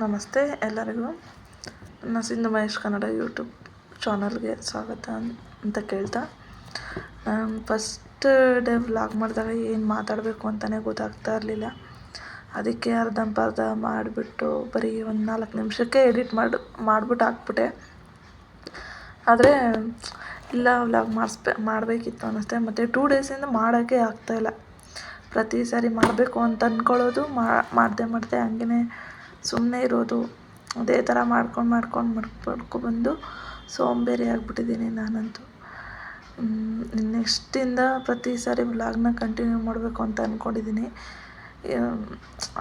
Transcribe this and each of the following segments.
ನಮಸ್ತೆ ಎಲ್ಲರಿಗೂ. ನನ್ನ ಸಿಂಧು ಮಹೇಶ್ ಕನ್ನಡ ಯೂಟ್ಯೂಬ್ ಚಾನಲ್ಗೆ ಸ್ವಾಗತ ಅಂತ ಕೇಳ್ತಾ, ನಾನು ಫಸ್ಟ್ ಡೇ ವ್ಲಾಗ್ ಮಾಡಿದಾಗ ಏನು ಮಾತಾಡಬೇಕು ಅಂತಲೇ ಗೊತ್ತಾಗ್ತಾ ಇರಲಿಲ್ಲ. ಅದಕ್ಕೆ ಅರ್ಧಂಬರ್ಧ ಮಾಡಿಬಿಟ್ಟು ಬರೀ ಒಂದು 4 ನಿಮಿಷಕ್ಕೆ ಎಡಿಟ್ ಮಾಡಿಬಿಟ್ಟು ಹಾಕ್ಬಿಟ್ಟೆ. ಆದರೆ ಇಲ್ಲ, ವ್ಲಾಗ್ ಮಾಡಬೇಕಿತ್ತು ಅನ್ನಿಸ್ತೆ. ಮತ್ತು 2 ಡೇಸಿಂದ ಮಾಡೋಕ್ಕೆ ಆಗ್ತಾಯಿಲ್ಲ. ಪ್ರತಿ ಸಾರಿ ಮಾಡಬೇಕು ಅಂತ ಅಂದ್ಕೊಳ್ಳೋದು, ಮಾಡದೆ ಹಂಗೇ ಸುಮ್ಮನೆ ಇರೋದು. ಅದೇ ಥರ ಮಾಡ್ಕೊಂಡ್ಬಂದು ಸೋಂಬೇರಿ ಆಗಿಬಿಟ್ಟಿದ್ದೀನಿ ನಾನಂತೂ. ನೆಕ್ಸ್ಟಿಂದ ಪ್ರತಿ ಸಾರಿ ವ್ಲಾಗ್ನ ಕಂಟಿನ್ಯೂ ಮಾಡಬೇಕು ಅಂತ ಅಂದ್ಕೊಂಡಿದ್ದೀನಿ.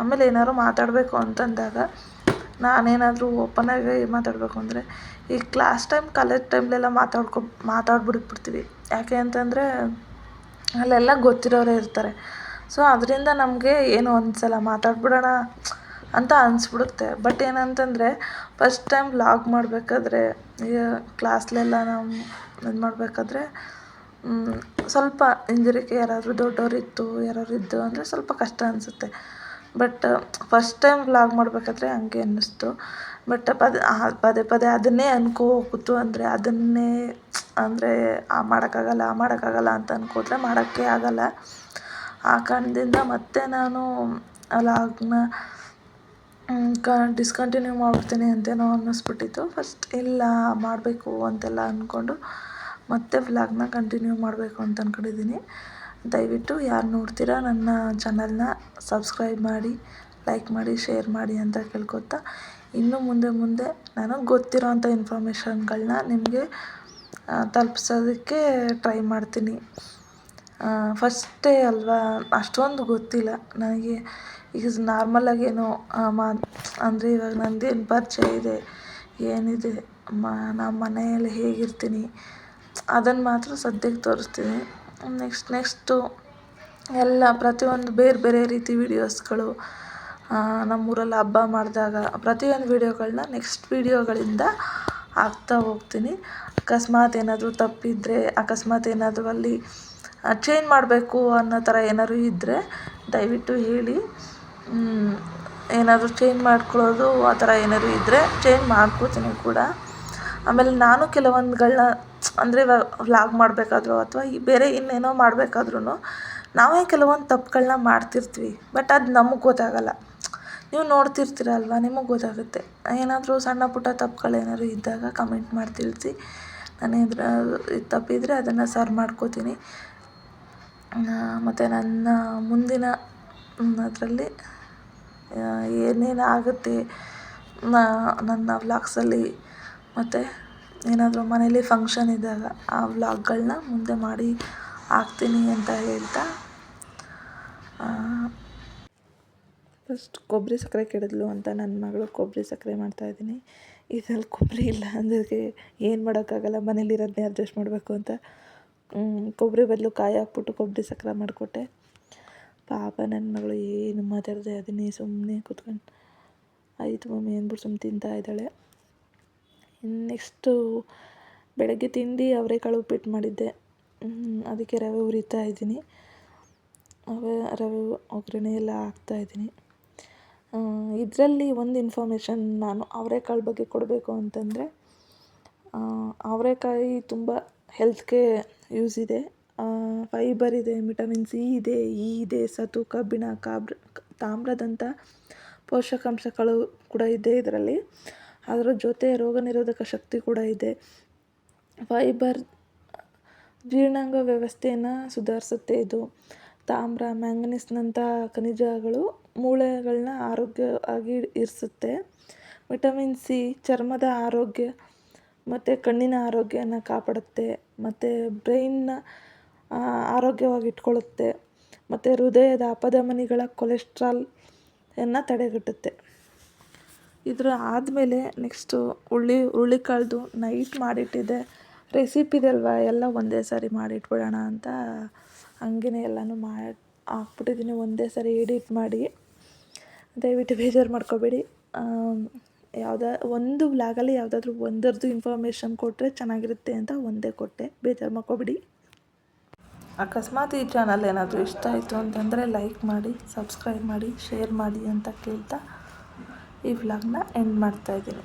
ಆಮೇಲೆ ಏನಾದ್ರು ಮಾತಾಡಬೇಕು ಅಂತಂದಾಗ ನಾನೇನಾದರೂ ಓಪನಾಗಿ ಮಾತಾಡಬೇಕು ಅಂದರೆ, ಈ ಕ್ಲಾಸ್ ಟೈಮ್, ಕಾಲೇಜ್ ಟೈಮ್ಲೆಲ್ಲ ಮಾತಾಡ್ಬಿಡ್ತೀವಿ. ಯಾಕೆ ಅಂತಂದರೆ ಅಲ್ಲೆಲ್ಲ ಗೊತ್ತಿರೋರೇ ಇರ್ತಾರೆ. ಸೊ ಅದರಿಂದ ನಮಗೆ ಏನೋ ಒಂದು ಸಲ ಮಾತಾಡ್ಬಿಡೋಣ ಅಂತ ಅನಿಸ್ಬಿಡುತ್ತೆ. ಬಟ್ ಏನಂತಂದರೆ, ಫಸ್ಟ್ ಟೈಮ್ ವ್ಲಾಗ್ ಮಾಡಬೇಕಾದ್ರೆ, ಈಗ ಕ್ಲಾಸ್ಲೆಲ್ಲ ನಾವು ಇದು ಮಾಡಬೇಕಾದ್ರೆ ಸ್ವಲ್ಪ ಹಿಂಜರಿಕೆ, ಯಾರಾದರೂ ಯಾರಾದ್ರು ಇದ್ದು ಅಂದರೆ ಸ್ವಲ್ಪ ಕಷ್ಟ ಅನಿಸುತ್ತೆ. ಬಟ್ ಫಸ್ಟ್ ಟೈಮ್ ವ್ಲಾಗ್ ಮಾಡಬೇಕಾದ್ರೆ ಹಂಗೆ ಅನ್ನಿಸ್ತು. ಬಟ್ ಪದೇ ಅದನ್ನೇ ಹೋಗ್ತು ಅಂದರೆ ಅಂದರೆ ಮಾಡೋಕ್ಕಾಗಲ್ಲ ಅಂತ ಅನ್ಕೋದ್ರೆ ಮಾಡೋಕ್ಕೆ ಆಗಲ್ಲ. ಆ ಕಾರಣದಿಂದ ಮತ್ತೆ ನಾನು ವ್ಲಾಗ್ನ ಡಿಸ್ಕಂಟಿನ್ಯೂ ಮಾಡ್ಬಿಡ್ತೀನಿ ಅಂತೇನೋ ಅನ್ನಿಸ್ಬಿಟ್ಟಿತ್ತು. ಫಸ್ಟ್ ಇಲ್ಲ, ಮಾಡಬೇಕು ಅಂತೆಲ್ಲ ಅಂದ್ಕೊಂಡು ಮತ್ತೆ ವ್ಲಾಗ್ನ ಕಂಟಿನ್ಯೂ ಮಾಡಬೇಕು ಅಂತ ಅಂದ್ಕೊಂಡಿದ್ದೀನಿ. ದಯವಿಟ್ಟು ಯಾರು ನೋಡ್ತೀರಾ ನನ್ನ ಚಾನಲ್ನ ಸಬ್ಸ್ಕ್ರೈಬ್ ಮಾಡಿ, ಲೈಕ್ ಮಾಡಿ, ಶೇರ್ ಮಾಡಿ ಅಂತ ಕೇಳ್ಕೊತಾ, ಇನ್ನು ಮುಂದೆ ನನಗೆ ಗೊತ್ತಿರೋ ಅಂಥ ಇನ್ಫಾರ್ಮೇಷನ್ಗಳನ್ನ ನಿಮಗೆ ತಲುಪಿಸೋದಕ್ಕೆ ಟ್ರೈ ಮಾಡ್ತೀನಿ. ಫಸ್ಟೇ ಅಲ್ವಾ, ಅಷ್ಟೊಂದು ಗೊತ್ತಿಲ್ಲ ನನಗೆ. ಈಗ ನಾರ್ಮಲಾಗೇನೋ ಅಂದರೆ ಇವಾಗ ನಂದೇನು ಪರಿಚಯ ಇದೆ, ಏನಿದೆ, ನಮ್ಮ ಮನೆಯಲ್ಲಿ ಹೇಗಿರ್ತೀನಿ ಅದನ್ನು ಮಾತ್ರ ಸದ್ಯಕ್ಕೆ ತೋರಿಸ್ತೀನಿ. ನೆಕ್ಸ್ಟು ಎಲ್ಲ ಪ್ರತಿಯೊಂದು ಬೇರೆ ರೀತಿ ವೀಡಿಯೋಸ್ಗಳು, ನಮ್ಮೂರಲ್ಲಿ ಹಬ್ಬ ಮಾಡಿದಾಗ ಪ್ರತಿಯೊಂದು ವೀಡಿಯೋಗಳನ್ನ ನೆಕ್ಸ್ಟ್ ವೀಡಿಯೋಗಳಿಂದ ಹಾಕ್ತಾ ಹೋಗ್ತೀನಿ. ಅಕಸ್ಮಾತ್ ಏನಾದರೂ ತಪ್ಪಿದರೆ, ಅಕಸ್ಮಾತ್ ಏನಾದರೂ ಅಲ್ಲಿ ಚೇಂಜ್ ಮಾಡಬೇಕು ಅನ್ನೋ ಥರ ಏನಾದ್ರು ಇದ್ದರೆ ದಯವಿಟ್ಟು ಹೇಳಿ. ಏನಾದರೂ ಚೇಂಜ್ ಮಾಡ್ಕೊಳ್ಳೋದು ಆ ಥರ ಏನಾದ್ರು ಇದ್ದರೆ ಚೇಂಜ್ ಮಾಡ್ಕೋತೀನಿ ಕೂಡ. ಆಮೇಲೆ ನಾನು ಕೆಲವೊಂದುಗಳನ್ನ ಅಂದರೆ ಇವಾಗ ವ್ಲಾಗ್ ಮಾಡಬೇಕಾದ್ರೂ ಅಥವಾ ಬೇರೆ ಇನ್ನೇನೋ ಮಾಡಬೇಕಾದ್ರೂ ನಾವೇ ಕೆಲವೊಂದು ತಪ್ಪುಗಳನ್ನ ಮಾಡ್ತಿರ್ತೀವಿ. ಬಟ್ ಅದು ನಮಗೆ ಗೊತ್ತಾಗಲ್ಲ. ನೀವು ನೋಡ್ತಿರ್ತೀರಲ್ವ, ನಿಮಗೆ ಗೊತ್ತಾಗುತ್ತೆ. ಏನಾದರೂ ಸಣ್ಣ ಪುಟ್ಟ ತಪ್ಪುಗಳೇನಾದ್ರು ಇದ್ದಾಗ ಕಮೆಂಟ್ ಮಾಡಿ ತಿಳಿಸಿ. ಇದು ತಪ್ಪಿದರೆ ಅದನ್ನು ಸರಿ ಮಾಡ್ಕೋತೀನಿ. ಮತ್ತು ನನ್ನ ಮುಂದಿನ ಅದರಲ್ಲಿ ಏನೇನು ಆಗುತ್ತೆ ನನ್ನ ವ್ಲಾಗ್ಸಲ್ಲಿ, ಮತ್ತು ಏನಾದರೂ ಮನೇಲಿ ಫಂಕ್ಷನ್ ಇದ್ದಾಗ ಆ ವ್ಲಾಗ್ಗಳನ್ನ ಮುಂದೆ ಮಾಡಿ ಹಾಕ್ತೀನಿ ಅಂತ ಹೇಳ್ತಾ, ಫಸ್ಟ್ ಕೊಬ್ಬರಿ ಸಕ್ಕರೆ ಕೆಡಿದ್ಲು ಅಂತ ನನ್ನ ಮಗಳು ಕೊಬ್ಬರಿ ಸಕ್ಕರೆ ಮಾಡ್ತಾಯಿದ್ದೀನಿ. ಇದರಲ್ಲಿ ಕೊಬ್ಬರಿ ಇಲ್ಲ ಅಂದರೆ ಏನು ಮಾಡೋಕ್ಕಾಗಲ್ಲ, ಮನೇಲಿರೋದನ್ನೇ ಅಡ್ಜಸ್ಟ್ ಮಾಡಬೇಕು ಅಂತ ಕೊಬ್ಬರಿ ಬದಲು ಕಾಯಿ ಹಾಕ್ಬಿಟ್ಟು ಕೊಬ್ಬರಿ ಸಕ್ಕರೆ ಮಾಡಿಕೊಟ್ಟೆ. ಪಾಪ ನನ್ನ ಮಗಳು ಏನು ಮಾತಾಡಿದೆ ಅದನ್ನೇ ಸುಮ್ಮನೆ ಕೂತ್ಕೊಂಡು ಆಯಿತು ಮಮ್ಮಿ ಅಂದ್ಬಿಟ್ಟು ಸುಮ್ಮನೆ ತಿಂತಾ ಇದ್ದಾಳೆ. ನೆಕ್ಸ್ಟು ಬೆಳಗ್ಗೆ ತಿಂಡಿ ಅವರೆಕಾಳು ಉಪ್ಪಿಟ್ಟು ಮಾಡಿದ್ದೆ. ಅದಕ್ಕೆ ರವೆ ಹುರಿತಾ ಇದ್ದೀನಿ. ರವೆ ಒಗ್ಗರಣೆ ಎಲ್ಲ ಹಾಕ್ತಾಯಿದ್ದೀನಿ. ಇದರಲ್ಲಿ ಒಂದು ಇನ್ಫಾರ್ಮೇಷನ್ ನಾನು ಅವರೆಕಾಳು ಬಗ್ಗೆ ಕೊಡಬೇಕು ಅಂತಂದರೆ, ಅವರೆಕಾಯಿ ತುಂಬ ಹೆಲ್ತ್ಗೆ ಯೂಸ್ ಇದೆ. ಫೈಬರ್ ಇದೆ, ವಿಟಮಿನ್ ಸಿ ಇದೆ, ಇ ಇದೆ, ಸತು, ಕಬ್ಬಿಣ, ತಾಮ್ರದಂಥ ಪೋಷಕಾಂಶಗಳು ಕೂಡ ಇದೆ ಇದರಲ್ಲಿ. ಅದರ ಜೊತೆ ರೋಗ ನಿರೋಧಕ ಶಕ್ತಿ ಕೂಡ ಇದೆ. ಫೈಬರ್ ಜೀರ್ಣಾಂಗ ವ್ಯವಸ್ಥೆಯನ್ನು ಸುಧಾರಿಸುತ್ತೆ ಇದು. ತಾಮ್ರ, ಮ್ಯಾಂಗನೀಸ್ನಂಥ ಖನಿಜಗಳು ಮೂಳೆಗಳನ್ನ ಆರೋಗ್ಯವಾಗಿ ಇರಿಸುತ್ತೆ. ವಿಟಮಿನ್ ಸಿ ಚರ್ಮದ ಆರೋಗ್ಯ ಮತ್ತು ಕಣ್ಣಿನ ಆರೋಗ್ಯನ ಕಾಪಾಡುತ್ತೆ. ಮತ್ತು ಬ್ರೈನ್ನ ಆರೋಗ್ಯವಾಗಿಟ್ಕೊಳ್ಳುತ್ತೆ. ಮತ್ತು ಹೃದಯದ ಅಪಧಮನಿಗಳ ಕೊಲೆಸ್ಟ್ರಾಲನ್ನು ತಡೆಗಟ್ಟುತ್ತೆ. ಇದರ ಆದಮೇಲೆ ನೆಕ್ಸ್ಟು ಹುರುಳಿಕಾಳ್ದು ನೈಟ್ ಮಾಡಿಟ್ಟಿದ್ದೆ. ರೆಸಿಪಿ ಇದಲ್ವ, ಎಲ್ಲ ಒಂದೇ ಸಾರಿ ಮಾಡಿಟ್ಬಿಡೋಣ ಅಂತ ಹಂಗೇ ಎಲ್ಲನೂ ಹಾಕ್ಬಿಟ್ಟಿದ್ದೀನಿ ಒಂದೇ ಸಾರಿ ಎಡಿಟ್ ಮಾಡಿ. ದಯವಿಟ್ಟು ಬೇಜಾರು ಮಾಡ್ಕೋಬೇಡಿ. ಒಂದು ವ್ಲಾಗಲ್ಲಿ ಯಾವುದಾದ್ರೂ ಒಂದರದ್ದು ಇನ್ಫಾರ್ಮೇಷನ್ ಕೊಟ್ಟರೆ ಚೆನ್ನಾಗಿರುತ್ತೆ ಅಂತ ಒಂದೇ ಕೊಟ್ಟೆ, ಬೇಜಾರು ಮಾಡ್ಕೋಬೇಡಿ. ಅಕಸ್ಮಾತ್ ಈ ಚಾನಲ್ ಏನಾದರೂ ಇಷ್ಟ ಆಯಿತು ಅಂತಂದರೆ ಲೈಕ್ ಮಾಡಿ, ಸಬ್ಸ್ಕ್ರೈಬ್ ಮಾಡಿ, ಶೇರ್ ಮಾಡಿ ಅಂತ ಕೇಳ್ತಾ, ಈ ವ್ಲಾಗ್ನ ಎಂಡ್ ಮಾಡ್ತಾಯಿದ್ದೀನಿ.